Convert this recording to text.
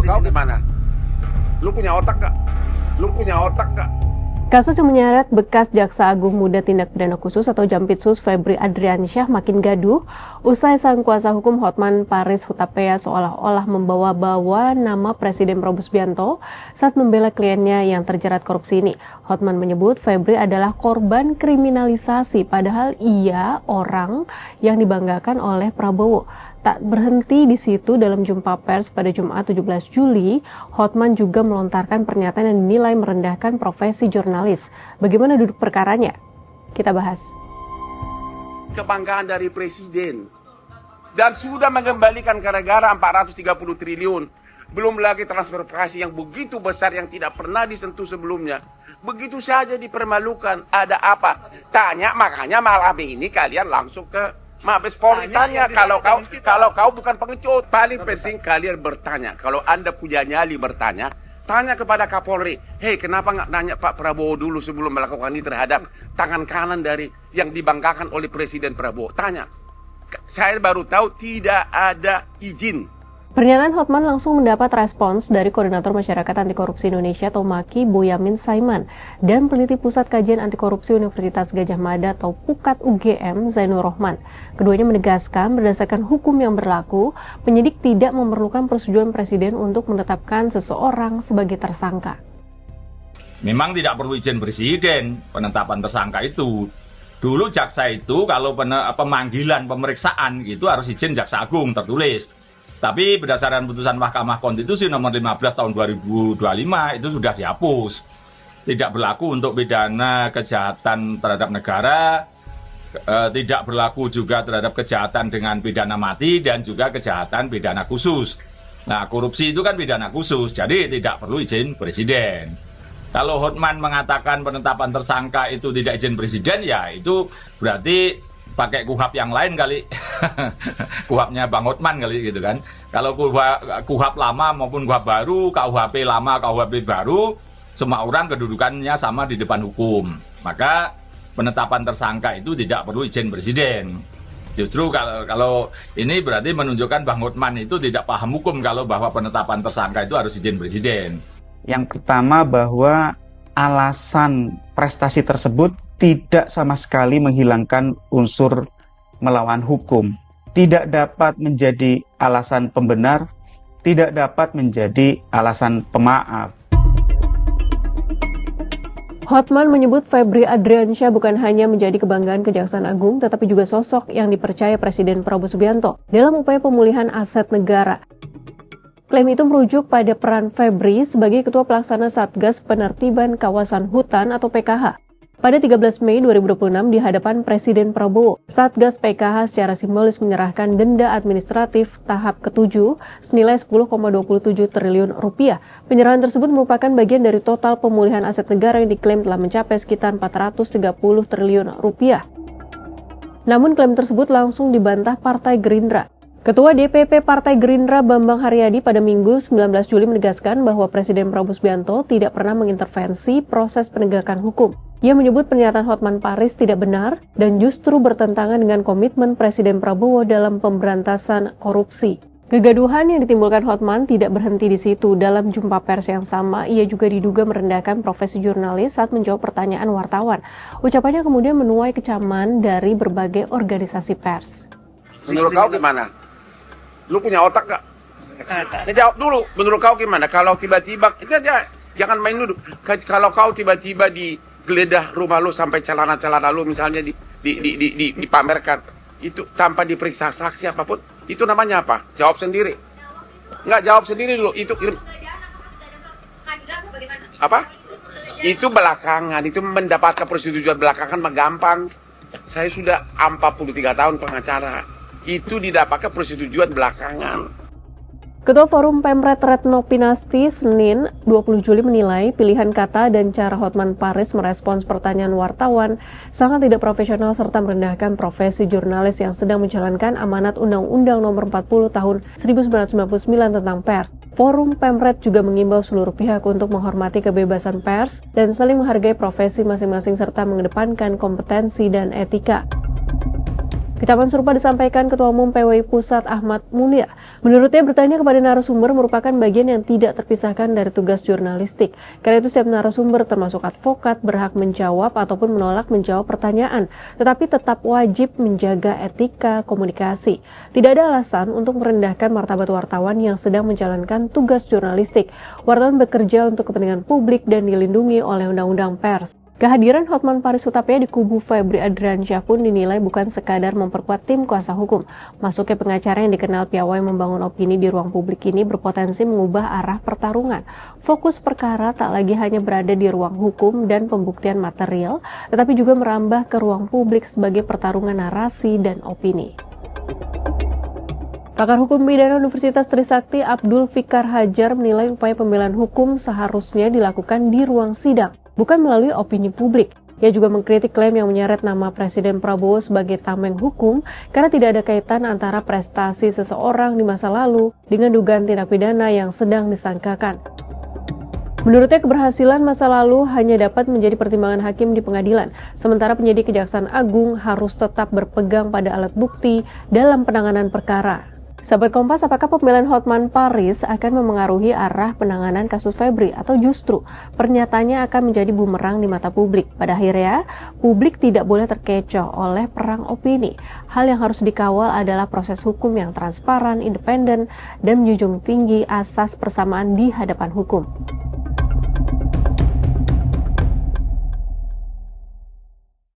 kau gimana? Lu punya otak gak? Lu punya otak gak? Kasus yang menyeret bekas Jaksa Agung Muda Tindak Pidana Khusus atau Jampitsus Febri Adriansyah makin gaduh usai sang kuasa hukum Hotman Paris Hutapea seolah-olah membawa-bawa nama Presiden Prabowo Subianto saat membela kliennya yang terjerat korupsi ini. Hotman menyebut Febri adalah korban kriminalisasi, padahal ia orang yang dibanggakan oleh Prabowo. Tak berhenti di situ, dalam jumpa pers pada Jumat 17 Juli, Hotman juga melontarkan pernyataan yang dinilai merendahkan profesi jurnalis. Bagaimana duduk perkaranya? Kita bahas. Kebanggaan dari Presiden. Dan sudah mengembalikan ke negara 430 triliun. Belum lagi transfer prestasi yang begitu besar yang tidak pernah disentuh sebelumnya. Begitu saja dipermalukan. Ada apa? Tanya, makanya malam ini kalian langsung ke Mabes Polri tanya, kalau kau bukan pengecut. Paling penting kalian bertanya. Kalau Anda punya nyali bertanya, tanya kepada Kapolri. Hei, kenapa nggak nanya Pak Prabowo dulu sebelum melakukan ini terhadap tangan kanan dari yang dibanggakan oleh Presiden Prabowo? Tanya. Saya baru tahu tidak ada izin. Pernyataan Hotman langsung mendapat respons dari Koordinator Masyarakat Anti Korupsi Indonesia atau MAKI Boyamin Saiman dan peneliti Pusat Kajian Anti Korupsi Universitas Gadjah Mada atau PUKAT UGM Zainur Rohman. Keduanya menegaskan berdasarkan hukum yang berlaku, penyidik tidak memerlukan persetujuan Presiden untuk menetapkan seseorang sebagai tersangka. Memang tidak perlu izin Presiden penetapan tersangka itu. Dulu jaksa itu kalau pemanggilan pemeriksaan itu harus izin Jaksa Agung tertulis. Tapi berdasarkan putusan Mahkamah Konstitusi nomor 15 tahun 2025 itu sudah dihapus. Tidak berlaku untuk pidana kejahatan terhadap negara, tidak berlaku juga terhadap kejahatan dengan pidana mati dan juga kejahatan pidana khusus. Nah, korupsi itu kan pidana khusus, jadi tidak perlu izin Presiden. Kalau Hotman mengatakan penetapan tersangka itu tidak izin Presiden, ya itu berarti pakai KUHAP yang lain kali. KUHAP-nya Bang Hotman kali gitu kan. Kalau KUHAP lama maupun KUHAP baru, KUHP lama, KUHP baru, semua orang kedudukannya sama di depan hukum. Maka penetapan tersangka itu tidak perlu izin Presiden. Justru kalau ini berarti menunjukkan Bang Hotman itu tidak paham hukum kalau bahwa penetapan tersangka itu harus izin Presiden. Yang pertama bahwa alasan prestasi tersebut tidak sama sekali menghilangkan unsur melawan hukum. Tidak dapat menjadi alasan pembenar, tidak dapat menjadi alasan pemaaf. Hotman menyebut Febri Adriansyah bukan hanya menjadi kebanggaan Kejaksaan Agung, tetapi juga sosok yang dipercaya Presiden Prabowo Subianto dalam upaya pemulihan aset negara. Klaim itu merujuk pada peran Febri sebagai Ketua Pelaksana Satgas Penertiban Kawasan Hutan atau PKH. Pada 13 Mei 2026 di hadapan Presiden Prabowo, Satgas PKH secara simbolis menyerahkan denda administratif tahap ke-7 senilai 10,27 triliun rupiah. Penyerahan tersebut merupakan bagian dari total pemulihan aset negara yang diklaim telah mencapai sekitar 430 triliun rupiah. Namun klaim tersebut langsung dibantah Partai Gerindra. Ketua DPP Partai Gerindra Bambang Haryadi pada Minggu 19 Juli menegaskan bahwa Presiden Prabowo Subianto tidak pernah mengintervensi proses penegakan hukum. Ia menyebut pernyataan Hotman Paris tidak benar dan justru bertentangan dengan komitmen Presiden Prabowo dalam pemberantasan korupsi. Kegaduhan yang ditimbulkan Hotman tidak berhenti di situ. Dalam jumpa pers yang sama, ia juga diduga merendahkan profesi jurnalis saat menjawab pertanyaan wartawan. Ucapannya kemudian menuai kecaman dari berbagai organisasi pers. Menurut kau gimana? Lu punya otak gak? Jawab dulu, menurut kau gimana? Kalau tiba-tiba, jangan main dulu. Kalau kau tiba-tiba digeledah rumah lu sampai celana-celana lu misalnya dipamerkan, itu tanpa diperiksa saksi apapun, itu namanya apa? Jawab sendiri. Nggak jawab sendiri dulu, itu apa? Itu belakangan, itu mendapatkan persetujuan belakangan mah gampang. Saya sudah 43 tahun pengacara. Itu didapatkan persetujuan belakangan. Ketua Forum Pemret Retno Pinasti Senin 20 Juli menilai pilihan kata dan cara Hotman Paris merespons pertanyaan wartawan sangat tidak profesional serta merendahkan profesi jurnalis yang sedang menjalankan amanat Undang-Undang Nomor 40 Tahun 1999 tentang pers. Forum Pemret juga mengimbau seluruh pihak untuk menghormati kebebasan pers dan saling menghargai profesi masing-masing serta mengedepankan kompetensi dan etika. Kecaman serupa disampaikan Ketua Umum PWI Pusat Ahmad Munir. Menurutnya bertanya kepada narasumber merupakan bagian yang tidak terpisahkan dari tugas jurnalistik. Karena itu setiap narasumber termasuk advokat berhak menjawab ataupun menolak menjawab pertanyaan, tetapi tetap wajib menjaga etika komunikasi. Tidak ada alasan untuk merendahkan martabat wartawan yang sedang menjalankan tugas jurnalistik. Wartawan bekerja untuk kepentingan publik dan dilindungi oleh Undang-Undang Pers. Kehadiran Hotman Paris Hutapea di kubu Febri Adriansyah pun dinilai bukan sekadar memperkuat tim kuasa hukum. Masuknya pengacara yang dikenal piawai membangun opini di ruang publik ini berpotensi mengubah arah pertarungan. Fokus perkara tak lagi hanya berada di ruang hukum dan pembuktian material, tetapi juga merambah ke ruang publik sebagai pertarungan narasi dan opini. Pakar Hukum Pidana Universitas Trisakti Abdul Fikar Hajar menilai upaya pembelaan hukum seharusnya dilakukan di ruang sidang, bukan melalui opini publik. Ia juga mengkritik klaim yang menyeret nama Presiden Prabowo sebagai tameng hukum karena tidak ada kaitan antara prestasi seseorang di masa lalu dengan dugaan tindak pidana yang sedang disangkakan. Menurutnya keberhasilan masa lalu hanya dapat menjadi pertimbangan hakim di pengadilan, sementara penyidik Kejaksaan Agung harus tetap berpegang pada alat bukti dalam penanganan perkara. Sahabat Kompas, apakah pembelaan Hotman Paris akan memengaruhi arah penanganan kasus Febri atau justru pernyataannya akan menjadi bumerang di mata publik? Pada akhirnya, publik tidak boleh terkecoh oleh perang opini. Hal yang harus dikawal adalah proses hukum yang transparan, independen, dan menjunjung tinggi asas persamaan di hadapan hukum.